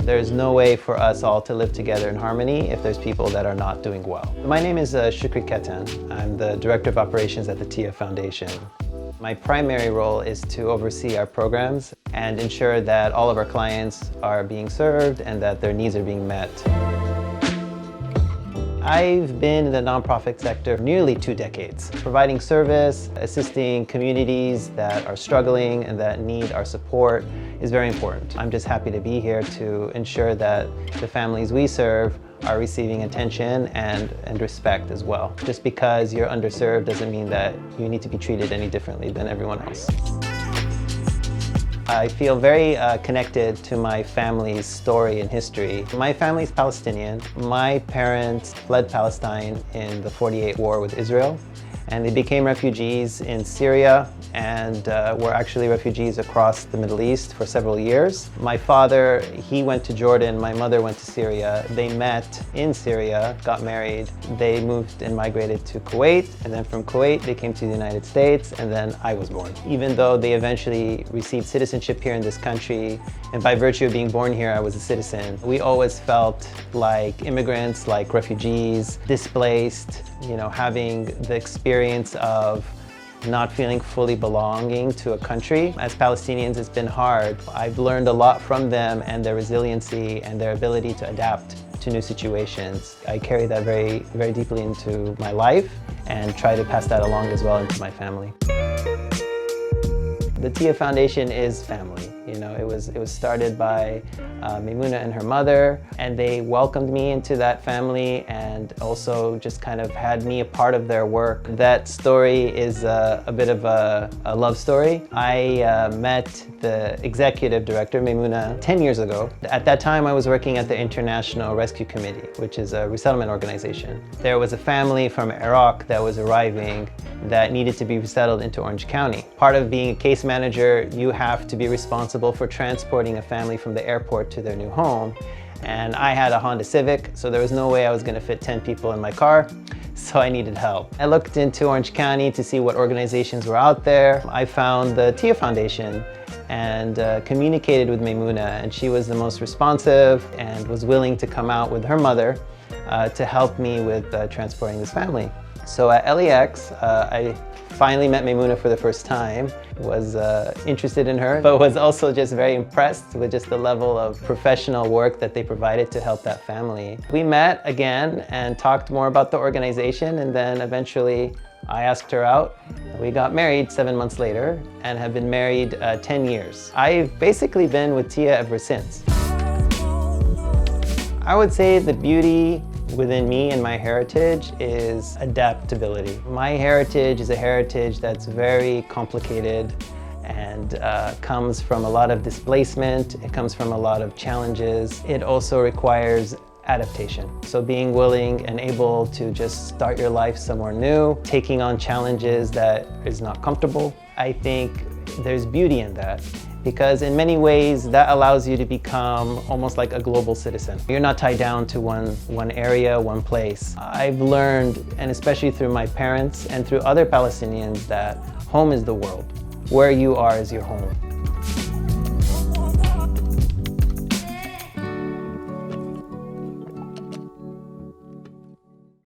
There's no way for us all to live together in harmony if there's people that are not doing well. My name is Shukry Cattan. I'm the Director of Operations at the Tiyya Foundation. My primary role is to oversee our programs and ensure that all of our clients are being served and that their needs are being met. I've been in the nonprofit sector for nearly 2 decades, providing service, assisting communities that are struggling and that need our support is very important. I'm just happy to be here to ensure that the families we serve are receiving attention and respect as well. Just because you're underserved doesn't mean that you need to be treated any differently than everyone else. I feel very connected to my family's story and history. My family's Palestinian. My parents fled Palestine in the '48 war with Israel, and they became refugees in Syria and were actually refugees across the Middle East for several years. My father, he went to Jordan, my mother went to Syria. They met in Syria, got married. They moved and migrated to Kuwait, and then from Kuwait they came to the United States, and then I was born. Even though they eventually received citizenship here in this country, and by virtue of being born here I was a citizen, we always felt like immigrants, like refugees, displaced, having the experience of not feeling fully belonging to a country. As Palestinians, it's been hard. I've learned a lot from them and their resiliency and their ability to adapt to new situations. I carry that very, very deeply into my life and try to pass that along as well into my family. The Tiyya Foundation is family. It was started by Meymuna and her mother, and they welcomed me into that family and also just kind of had me a part of their work. That story is a bit of a love story. I met the executive director, Meymuna, 10 years ago. At that time, I was working at the International Rescue Committee, which is a resettlement organization. There was a family from Iraq that was arriving that needed to be resettled into Orange County. Part of being a case manager, you have to be responsible for transporting a family from the airport to their new home. And I had a Honda Civic, so there was no way I was going to fit 10 people in my car, so I needed help. I looked into Orange County to see what organizations were out there. I found the Tiyya Foundation and communicated with Meymuna, and she was the most responsive and was willing to come out with her mother to help me with transporting this family. So at LAX, I finally met Meymuna for the first time, was interested in her, but was also just very impressed with just the level of professional work that they provided to help that family. We met again and talked more about the organization, and then eventually I asked her out. We got married 7 months later and have been married 10 years. I've basically been with Tiyya ever since. I would say the beauty within me and my heritage is adaptability. My heritage is a heritage that's very complicated and comes from a lot of displacement. It comes from a lot of challenges. It also requires adaptation. So being willing and able to just start your life somewhere new, taking on challenges that is not comfortable. I think there's beauty in that, because in many ways that allows you to become almost like a global citizen. You're not tied down to one area, one place. I've learned, and especially through my parents and through other Palestinians, that home is the world. Where you are is your home.